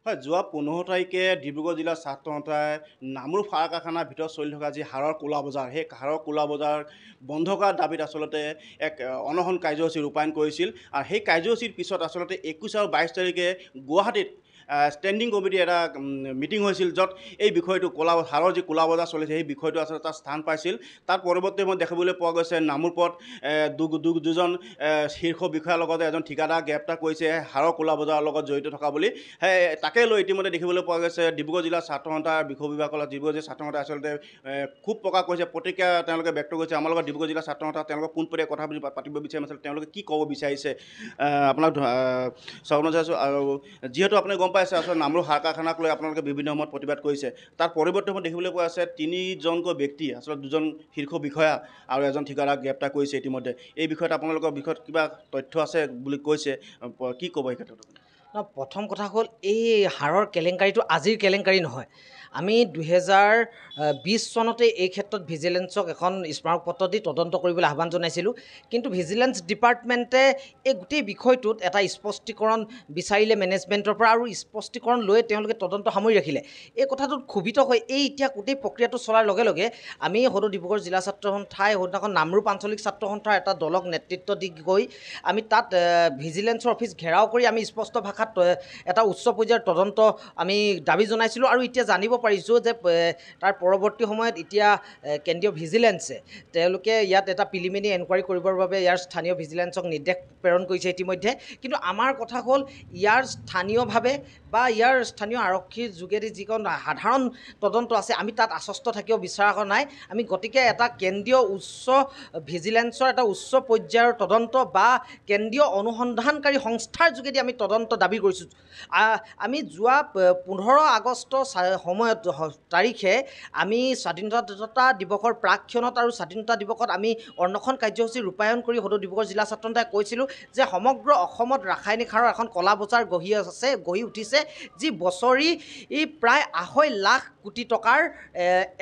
হয়, যোৱা 15 তাৰিখে ডিব্ৰুগড় জিলাৰ ছাত্ৰ সন্থাই নামৰূপ সাৰ কাৰখানাৰ ভিতৰত চলি থকা যি সাৰৰ ক'লা বজাৰ, সেই সাৰৰ ক'লা বজাৰ বন্ধ কৰাৰ দাবীত আচলতে এক অনশন কাৰ্যসূচী ৰূপায়ণ কৰিছিল। আৰু সেই কাৰ্যসূচীৰ পিছত আচলতে 21 আৰু 22 তাৰিখে গুৱাহাটীত ষ্টেণ্ডিং কমিটি এটা মিটিং হৈছিল, য'ত এই বিষয়টো সাৰৰ যি ক'লা বজাৰ চলিছে সেই বিষয়টো আচলতে তাত স্থান পাইছিল। তাৰ পৰিৱৰ্তে মই দেখিবলৈ পোৱা গৈছে নামৰূপত দুজন শীৰ্ষ বিষয়াৰ লগতে এজন ঠিকাদাৰ গ্ৰেপ্তাৰ কৰিছে সাৰৰ ক'লা বজাৰৰ লগত জড়িত থকা বুলি। তাকে লৈ ইতিমধ্যে দেখিবলৈ পোৱা গৈছে ডিব্ৰুগড় জিলাৰ ছাত্ৰ সন্থাৰ বিষয় বিভাগৰ ডিব্ৰুগড় জিলাৰ ছাত্ৰ সন্থাই আচলতে খুব প্ৰকাশ কৰিছে, প্ৰতিক্ৰিয়া তেওঁলোকে ব্যক্ত কৰিছে। আমাৰ লগত ডিব্ৰুগড় জিলাৰ ছাত্ৰ সন্থা তেওঁলোকক পোনপটীয়া কথা পাতিব বিচাৰিম, আচলতে তেওঁলোকে কি ক'ব বিচাৰিছে আপোনাক চাবলৈ চাইছোঁ। আৰু যিহেতু আপুনি গম পাইছে আচলতে নামৰূপ সাৰ কাৰখানাক লৈ আপোনালোকে বিভিন্ন সময়ত প্ৰতিবাদ কৰিছে, তাৰ পৰিৱৰ্তে মই দেখিবলৈ পোৱা আছে 3জনকৈ ব্যক্তি, আচলতে 2জন শীৰ্ষ বিষয়া আৰু এজন ঠিকাদাৰক গ্ৰেপ্তাৰ কৰিছে ইতিমধ্যে। এই বিষয়ত আপোনালোকৰ বিষয়ত কিবা তথ্য আছে বুলি কৈছে, কি ক'ব এই ক্ষেত্ৰত? প্ৰথম কথা হ'ল, এই সাৰৰ কেলেংকাৰীটো আজিৰ কেলেংকাৰী নহয়। আমি 2020 চনতে এই ক্ষেত্ৰত ভিজিলেন্সক এখন স্মাৰকপত্ৰ দি তদন্ত কৰিবলৈ আহ্বান জনাইছিলোঁ, কিন্তু ভিজিলেন্স ডিপাৰ্টমেণ্টে এই গোটেই বিষয়টোত এটা স্পষ্টীকৰণ বিচাৰিলে মেনেজমেণ্টৰ পৰা, আৰু স্পষ্টীকৰণ লৈ তেওঁলোকে তদন্ত সামৰি ৰাখিলে। এই কথাটোত ক্ষোভিত হৈ এতিয়া গোটেই প্ৰক্ৰিয়াটো চলাৰ লগে লগে আমি সদৌ ডিব্ৰুগড় জিলা ছাত্ৰ সন্থাই সদিনাখন নামৰূপ আঞ্চলিক ছাত্ৰ সন্থাৰ এটা দলক নেতৃত্ব দি গৈ আমি তাত ভিজিলেন্সৰ অফিচ ঘেৰাও কৰি আমি স্পষ্ট ভাষাত এটা উচ্চ পৰ্যায়ৰ তদন্ত আমি দাবী জনাইছিলোঁ। আৰু এতিয়া জানিব পাৰিছোঁ যে তাৰ পৰৱৰ্তী সময়ত এতিয়া কেন্দ্ৰীয় ভিজিলেন্সে তেওঁলোকে ইয়াত এটা প্ৰিলিমিনেৰী এনকুৱাৰী কৰিবৰ বাবে ইয়াৰ স্থানীয় ভিজিলেন্সক নিৰ্দেশ প্ৰেৰণ কৰিছে ইতিমধ্যে। কিন্তু আমাৰ কথা হ'ল, ইয়াৰ স্থানীয়ভাৱে বা ইয়াৰ স্থানীয় আৰক্ষীৰ যোগেদি যিখন সাধাৰণ তদন্ত আছে, আমি তাত আশ্বস্ত থাকিব বিচৰা নাই। আমি গতিকে এটা কেন্দ্ৰীয় উচ্চ ভিজিলেন্সৰ এটা উচ্চ পৰ্যায়ৰ তদন্ত বা কেন্দ্ৰীয় অনুসন্ধানকাৰী সংস্থাৰ যোগেদি আমি তদন্ত দাবী কৰিছোঁ। আমি যোৱা 15 আগষ্ট তাৰিখে আমি স্বাধীনতা দিৱসৰ প্ৰাকক্ষণত আৰু স্বাধীনতা দিৱসত আমি অন্বেষণ কাৰ্যসূচী ৰূপায়ণ কৰি সদৌ ডিব্ৰুগড় জিলা ছাত্ৰ সন্থাই কৈছিলোঁ যে সমগ্ৰ অসমত ৰাসায়নিক সাৰৰ এখন ক'লা বজাৰ গঢ়ি উঠিছে, যি বছৰি প্ৰায় 2.5 লাখ কোটি টকাৰ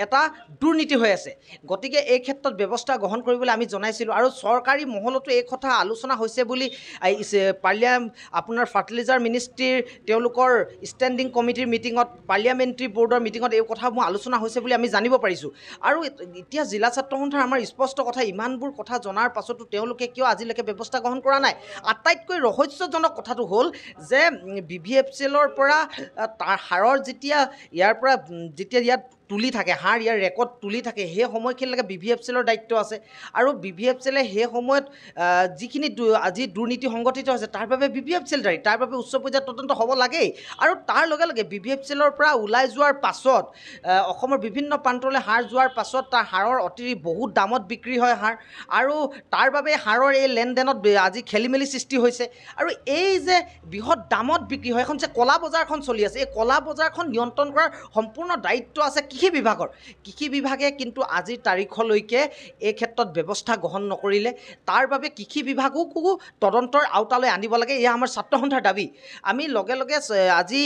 এটা দুৰ্নীতি হৈ আছে। গতিকে এই ক্ষেত্ৰত ব্যৱস্থা গ্ৰহণ কৰিবলৈ আমি জনাইছিলোঁ, আৰু চৰকাৰী মহলতো এই কথা আলোচনা হৈছে বুলি আপোনাৰ ফাৰ্টিলাইজাৰ মিনিষ্ট্ৰীৰ তেওঁলোকৰ ষ্টেণ্ডিং কমিটিৰ মিটিঙত, পাৰ্লিয়ামেণ্টাৰী বৰ্ডৰ মিটিঙত এই কথাসমূহ আলোচনা হৈছে বুলি আমি জানিব পাৰিছোঁ। আৰু এতিয়া জিলা ছাত্ৰ সন্থাৰ আমাৰ স্পষ্ট কথা, ইমানবোৰ কথা জনাৰ পাছতো তেওঁলোকে কিয় আজিলৈকে ব্যৱস্থা গ্ৰহণ কৰা নাই। আটাইতকৈ ৰহস্যজনক কথাটো হ'ল যে BVFCLৰ পৰা তাৰ সাৰৰ যেতিয়া ইয়াত তুলি থাকে, সাৰ ইয়াৰ ৰেকৰ্ড তুলি থাকে, সেই সময়খিনিলৈকে BVFCLৰ দায়িত্ব আছে। আৰু BVFCLে সেই সময়ত যিখিনি আজি দুৰ্নীতি সংঘটিত হৈছে তাৰ বাবে BVFCL দায়ী, তাৰ বাবে উচ্চ পৰ্যায়ৰ তদন্ত হ'ব লাগেই। আৰু তাৰ লগে লগে BVFCLৰ পৰা ওলাই যোৱাৰ পাছত অসমৰ বিভিন্ন প্ৰান্তলৈ সাৰ যোৱাৰ পাছত তাৰ সাৰৰ বহুত দামত বিক্ৰী হয় সাৰ, আৰু তাৰ বাবে সাৰৰ এই লেনদেনত আজি খেলি মেলি সৃষ্টি হৈছে। আৰু এই যে বৃহৎ দামত বিক্ৰী হয়, এখন যে ক'লা বজাৰখন চলি আছে, এই ক'লা বজাৰখন নিয়ন্ত্ৰণ কৰাৰ সম্পূৰ্ণ দায়িত্ব আছে কৃষি বিভাগৰ। কৃষি বিভাগে কিন্তু আজিৰ তাৰিখলৈকে এই ক্ষেত্ৰত ব্যৱস্থা গ্ৰহণ নকৰিলে। তাৰ বাবে কৃষি বিভাগকো তদন্তৰ আওতালৈ আনিব লাগে, এয়া আমাৰ ছাত্ৰ সন্থাৰ দাবী। আমি লগে লগে আজি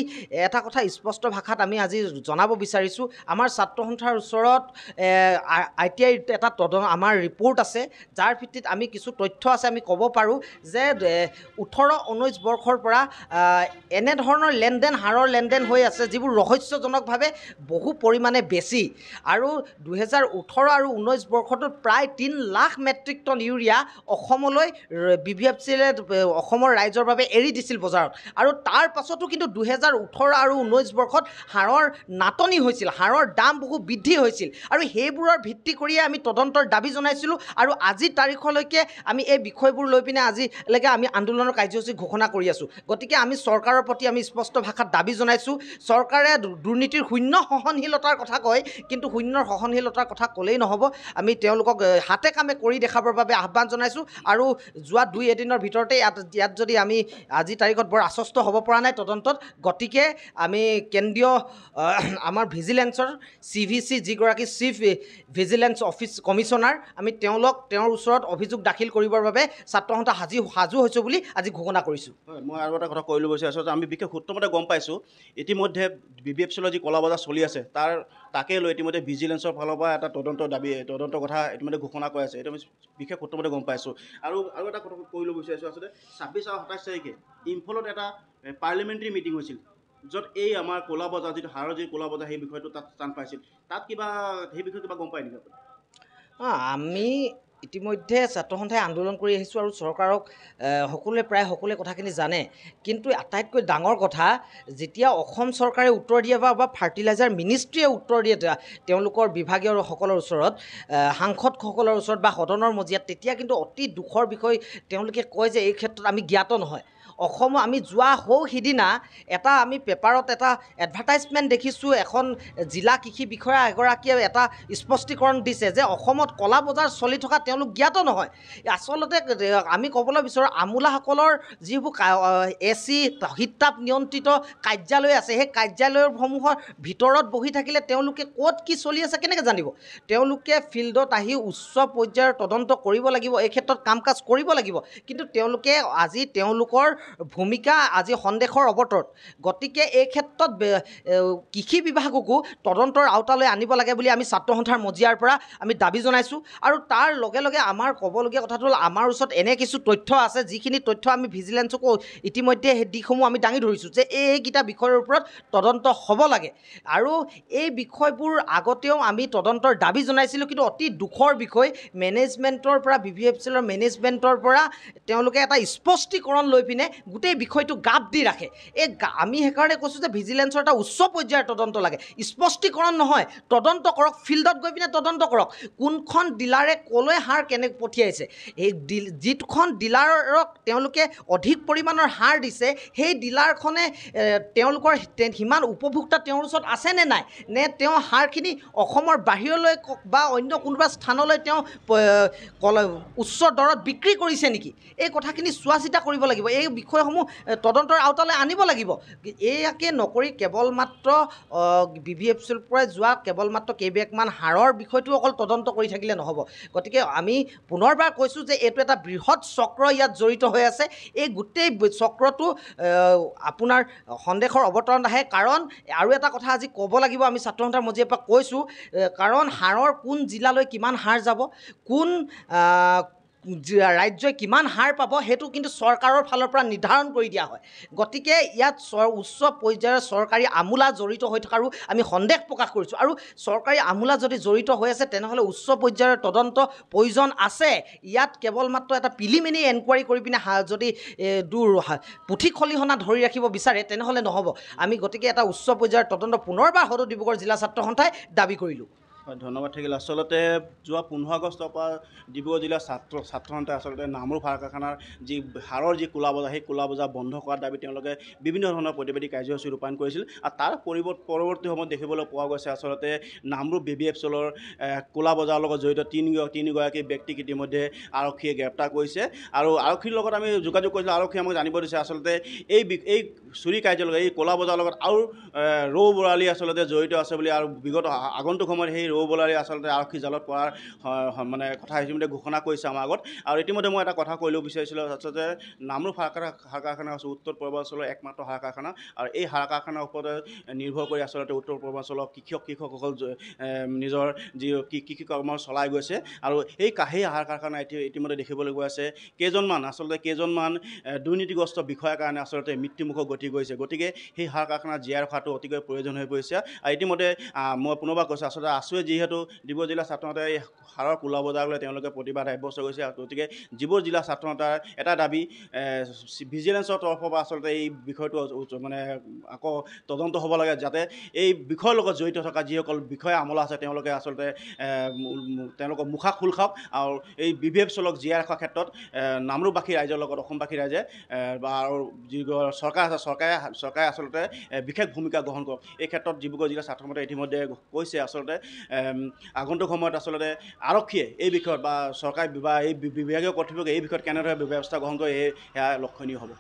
এটা কথা স্পষ্ট ভাষাত আমি আজি জনাব বিচাৰিছোঁ, আমাৰ ছাত্ৰ সন্থাৰ ওচৰত ITI এটা আমাৰ ৰিপৰ্ট আছে, যাৰ ভিত্তিত আমি কিছু তথ্য আছে। আমি ক'ব পাৰোঁ যে 18-19 বৰ্ষৰ পৰা এনেধৰণৰ সাৰৰ লেনদেন হৈ আছে, যিবোৰ ৰহস্যজনকভাৱে বহু পৰিমাণে বেছি। আৰু 2018 আৰু 19 বৰ্ষটোত প্ৰায় 3 লাখ মেট্ৰিক টন ইউৰিয়া অসমলৈ BVFCলে অসমৰ ৰাইজৰ বাবে এৰি দিছিল বজাৰত। আৰু তাৰ পাছতো কিন্তু 2018 আৰু 19 বৰ্ষত সাৰৰ নাটনি হৈছিল, সাৰৰ দাম বহু বৃদ্ধি হৈছিল। আৰু সেইবোৰৰ ভিত্তি কৰিয়ে আমি তদন্তৰ দাবী জনাইছিলোঁ, আৰু আজিৰ তাৰিখলৈকে আমি এই বিষয়বোৰ লৈ পিনে আজিলৈকে আমি আন্দোলনৰ কাৰ্যসূচী ঘোষণা কৰি আছোঁ। গতিকে আমি চৰকাৰৰ প্ৰতি আমি স্পষ্ট ভাষাত দাবী জনাইছোঁ, চৰকাৰে দুৰ্নীতিৰ শূন্য সহনশীলতাৰ কথা কয়, কিন্তু শূন্য সহনশীলতাৰ কথা ক'লেই নহ'ব, আমি তেওঁলোকক হাতে কামে কৰি দেখাবৰ বাবে আহ্বান জনাইছোঁ। আৰু যোৱা 2 এদিনৰ ভিতৰতে ইয়াত যদি আমি আজিৰ তাৰিখত বৰ আশ্বস্ত হ'ব পৰা নাই তদন্তত, গতিকে আমি কেন্দ্ৰীয় আমাৰ ভিজিলেন্সৰ CVC যিগৰাকী চিফ ভিজিলেন্স কমিশ্যনাৰ, আমি তেওঁৰ ওচৰত অভিযোগ দাখিল কৰিবৰ বাবে ছাত্ৰ সন্থা সাজু হৈছোঁ বুলি আজি ঘোষণা কৰিছোঁ। হয়, মই আৰু এটা কথা কৈ ল'ব বিচাৰিছোঁ যে আমি বিশেষ সূত্ৰমতে গম পাইছোঁ ইতিমধ্যে BVFCলৰ যি ক'লা বজাৰ চলি আছে তাকে লৈ ইতিমধ্যে ভিজিলেন্সৰ ফালৰ পৰা এটা তদন্তৰ কথা ইতিমধ্যে ঘোষণা কৰা আছে। এইটো আমি বিশেষ সূত্ৰমতে গম পাইছোঁ। আৰু এটা কথা কৈ ল'ব বিচাৰিছোঁ, আচলতে 26 আৰু 27 তাৰিখে ইম্ফলত এটা পাৰ্লিয়ামেণ্টাৰী মিটিং হৈছিল, য'ত এই আমাৰ ক'লা বজাৰ যিটো হাৰৰ যি ক'লা বজাৰ সেই বিষয়টো তাত স্থান পাইছিল, তাত কিবা সেই বিষয়ে কিবা গম পায় নেকি আপুনি? আমি ইতিমধ্যে ছাত্ৰ সন্থাই আন্দোলন কৰি আহিছোঁ আৰু চৰকাৰক প্ৰায় সকলোৱে কথাখিনি জানে। কিন্তু আটাইতকৈ ডাঙৰ কথা, যেতিয়া অসম চৰকাৰে উত্তৰ দিয়ে বা ফাৰ্টিলাইজাৰ মিনিষ্ট্ৰীয়ে উত্তৰ দিয়ে তেওঁলোকৰ বিভাগীয় সকলৰ ওচৰত, সাংসদসকলৰ ওচৰত বা সদনৰ মজিয়াত, তেতিয়া কিন্তু অতি দুখৰ বিষয় তেওঁলোকে কয় যে এই ক্ষেত্ৰত আমি জ্ঞাত নহয়। অসমত আমি যোৱা সিদিনা আমি পেপাৰত এটা এডভাৰটাইজমেণ্ট দেখিছোঁ, এখন জিলা কৃষি বিষয়া এগৰাকীয়ে এটা স্পষ্টীকৰণ দিছে যে অসমত ক'লা বজাৰ চলি থকা তেওঁলোক জ্ঞাত নহয়। আচলতে আমি ক'বলৈ বিচাৰোঁ, আমোলাসকলৰ যিবোৰ AC শীততাপ নিয়ন্ত্ৰিত কাৰ্যালয় আছে, সেই কাৰ্যালয়সমূহৰ ভিতৰত বহি থাকিলে তেওঁলোকে ক'ত কি চলি আছে কেনেকৈ জানিব? তেওঁলোকে ফিল্ডত আহি উচ্চ পৰ্যায়ৰ তদন্ত কৰিব লাগিব, এই ক্ষেত্ৰত কাম কাজ কৰিব লাগিব। কিন্তু তেওঁলোকে আজি তেওঁলোকৰ ভূমিকা সন্দেহৰ অৱতৰত। গতিকে এই ক্ষেত্ৰত কৃষি বিভাগকো তদন্তৰ আওতালৈ আনিব লাগে বুলি আমি ছাত্ৰ সন্থাৰ মজিয়াৰ পৰা আমি দাবী জনাইছোঁ। আৰু তাৰ লগে লগে আমাৰ ক'বলগীয়া কথাটো হ'ল, আমাৰ ওচৰত এনে কিছু তথ্য আছে, যিখিনি তথ্য আমি ভিজিলেন্সকো ইতিমধ্যে সেই দিশসমূহ আমি দাঙি ধৰিছোঁ যে এইকেইটা বিষয়ৰ ওপৰত তদন্ত হ'ব লাগে। আৰু এই বিষয়বোৰ আগতেও আমি তদন্তৰ দাবী জনাইছিলোঁ। কিন্তু অতি দুখৰ বিষয়, মেনেজমেণ্টৰ পৰা BVFCL মেনেজমেণ্টৰ পৰা তেওঁলোকে এটা স্পষ্টীকৰণ লৈ পিনে গোটেই বিষয়টো গাপ দি ৰাখে। আমি সেইকাৰণে কৈছোঁ যে ভিজিলেন্সৰ এটা উচ্চ পৰ্যায়ৰ তদন্ত লাগে, স্পষ্টীকৰণ নহয়, তদন্ত কৰক, ফিল্ডত গৈ পিনে তদন্ত কৰক, কোনখন ডিলাৰে ক'লৈ সাৰ পঠিয়াইছে, এই যিখন ডিলাৰক তেওঁলোকে অধিক পৰিমাণৰ সাৰ দিছে, সেই ডিলাৰখনে তেওঁলোকৰ সিমান উপভোক্তা তেওঁৰ ওচৰত আছে নে নাই, নে তেওঁ সাৰখিনি অসমৰ বাহিৰলৈ বা অন্য কোনোবা স্থানলৈ তেওঁ উচ্চ দৰত বিক্ৰী কৰিছে নেকি, এই কথাখিনি চোৱা চিতা কৰিব লাগিব। এই বিষয়সমূহ তদন্তৰ আওতালৈ আনিব লাগিব। এয়াকে নকৰি কেৱল মাত্ৰ BVFCৰ পৰা যোৱা কেৱল মাত্ৰ কেইবেগমান হাৰৰ বিষয়টো অকল তদন্ত কৰি থাকিলে নহ'ব। গতিকে আমি পুনৰবাৰ কৈছোঁ যে এইটো এটা বৃহৎ চক্ৰ ইয়াত জড়িত হৈ আছে। এই গোটেই চক্ৰটো আপোনাৰ সন্দেহৰ অৱতৰণত আহে। কাৰণ আৰু এটা কথা আজি ক'ব লাগিব, আমি ছাত্ৰ সন্থাৰ মজিয়াৰ পৰা কৈছোঁ, কাৰণ হাৰৰ কোন জিলালৈ কিমান হাৰ যাব, কোন ৰাজ্যই কিমান হাৰ পাব, সেইটো কিন্তু চৰকাৰৰ ফালৰ পৰা নিৰ্ধাৰণ কৰি দিয়া হয়। গতিকে ইয়াত উচ্চ পৰ্যায়ৰ চৰকাৰী আমোলা জড়িত হৈ থকাৰো আমি সন্দেহ প্ৰকাশ কৰিছোঁ। আৰু চৰকাৰী আমোলা যদি জড়িত হৈ আছে, তেনেহ'লে উচ্চ পৰ্যায়ৰ তদন্ত প্ৰয়োজন আছে। ইয়াত কেৱল মাত্ৰ এটা প্ৰিলিমিনেৰী এনকুৱাৰী কৰি পিনে যদি পুথি খলিহনা ধৰি ৰাখিব বিচাৰে, তেনেহ'লে নহ'ব। আমি গতিকে এটা উচ্চ পৰ্যায়ৰ তদন্ত পুনৰবাৰ সদৌ ডিব্ৰুগড় জিলা ছাত্ৰ সন্থাই দাবী কৰিলোঁ। হয়, ধন্যবাদ থাকিল। আচলতে যোৱা 15 আগষ্টৰ পৰা ডিব্ৰুগড় জিলাৰ ছাত্ৰ সন্থাই আচলতে নামৰূপ সাৰ কাৰখানাৰ যি সাৰৰ যি ক'লা বজাৰ, সেই ক'লা বজাৰ বন্ধ কৰাৰ দাবী তেওঁলোকে বিভিন্ন ধৰণৰ প্ৰতিবাদী কাৰ্যসূচী ৰূপায়ণ কৰিছিল। আৰু তাৰ পৰৱৰ্তী সময়ত দেখিবলৈ পোৱা গৈছে আচলতে নামৰূপ BVFCলৰ ক'লা বজাৰৰ লগত জড়িত তিনিগৰাকী ব্যক্তিক ইতিমধ্যে আৰক্ষীয়ে গ্ৰেপ্তাৰ কৰিছে। আৰু আৰক্ষীৰ লগত আমি যোগাযোগ কৰিছিলোঁ, আৰক্ষীয়ে আমাক জানিব দিছে আচলতে এই চুৰি কাৰ্যৰ লগত, এই ক'লা বজাৰৰ লগত আৰু ৰৌ বৰালি আচলতে জড়িত আছে বুলি, আৰু বিগত আগন্তুক সময়ত সেই ৰৌ বৰালি আচলতে আৰক্ষী জালত পৰাৰ মানে কথা ইতিমধ্যে ঘোষণা কৰিছে আমাৰ আগত। আৰু ইতিমধ্যে মই এটা কথা কৈব বিচাৰিছিলোঁ, আচলতে নামৰূপ সাৰ কাৰখানা হৈছে উত্তৰ পূৰ্বাঞ্চলৰ একমাত্ৰ সাৰ কাৰখানা। আৰু এই সাৰ কাৰখানাৰ ওপৰতে নিৰ্ভৰ কৰি আচলতে উত্তৰ পূৰ্বাঞ্চলৰ কৃষকসকল নিজৰ যি কৃষি কৰ্ম চলাই গৈছে। আৰু সেই সাৰ কাৰখানা ইতিমধ্যে দেখিবলৈ পোৱা আছে কেইজনমান দুৰ্নীতিগ্ৰস্ত বিষয়াৰ কাৰণে আচলতে মৃত্যুমুখত গতি কৰিছে। গতিকে সেই সাৰ কাৰখানা জীয়াই ৰখাটো অতিকৈ প্ৰয়োজন হৈ পৰিছে। আৰু ইতিমধ্যে মই পুনৰবাৰ কৈছোঁ, আচলতে যিহেতু ডিব্ৰুগড় জিলা ছাত্ৰ সন্থাই এই সাৰৰ ক'লা বজাৰলৈ তেওঁলোকে প্ৰতিবাদ সাব্যস্ত কৰিছে। গতিকে ডিব্ৰুগড় জিলা ছাত্ৰ সন্থাৰ এটা দাবী, ভিজিলেন্সৰ তৰফৰ পৰা আচলতে এই বিষয়টো মানে আকৌ তদন্ত হ'ব লাগে, যাতে এই বিষয়ৰ লগত জড়িত থকা যিসকল বিষয়া আমলা আছে তেওঁলোকে আচলতে তেওঁলোকৰ মুখা খোল খাওক। আৰু এই BVFCলক জীয়াই ৰখাৰ ক্ষেত্ৰত নামৰূপবাসী ৰাইজৰ লগত অসমবাসী ৰাইজে আৰু যি চৰকাৰ আছে, চৰকাৰে আচলতে বিশেষ ভূমিকা গ্ৰহণ কৰক। এই ক্ষেত্ৰত ডিব্ৰুগড় জিলা ছাত্ৰ সন্থাই ইতিমধ্যে কৈছে আচলতে আগন্তুক সময়ত আচলতে আৰক্ষীয়ে এই বিষয়ত বা চৰকাৰী বা এই বিভাগীয় কৰ্তৃপক্ষই এই বিষয়ত কেনেদৰে ব্যৱস্থা গ্ৰহণ কৰে, সেয়া লক্ষণীয় হ'ব।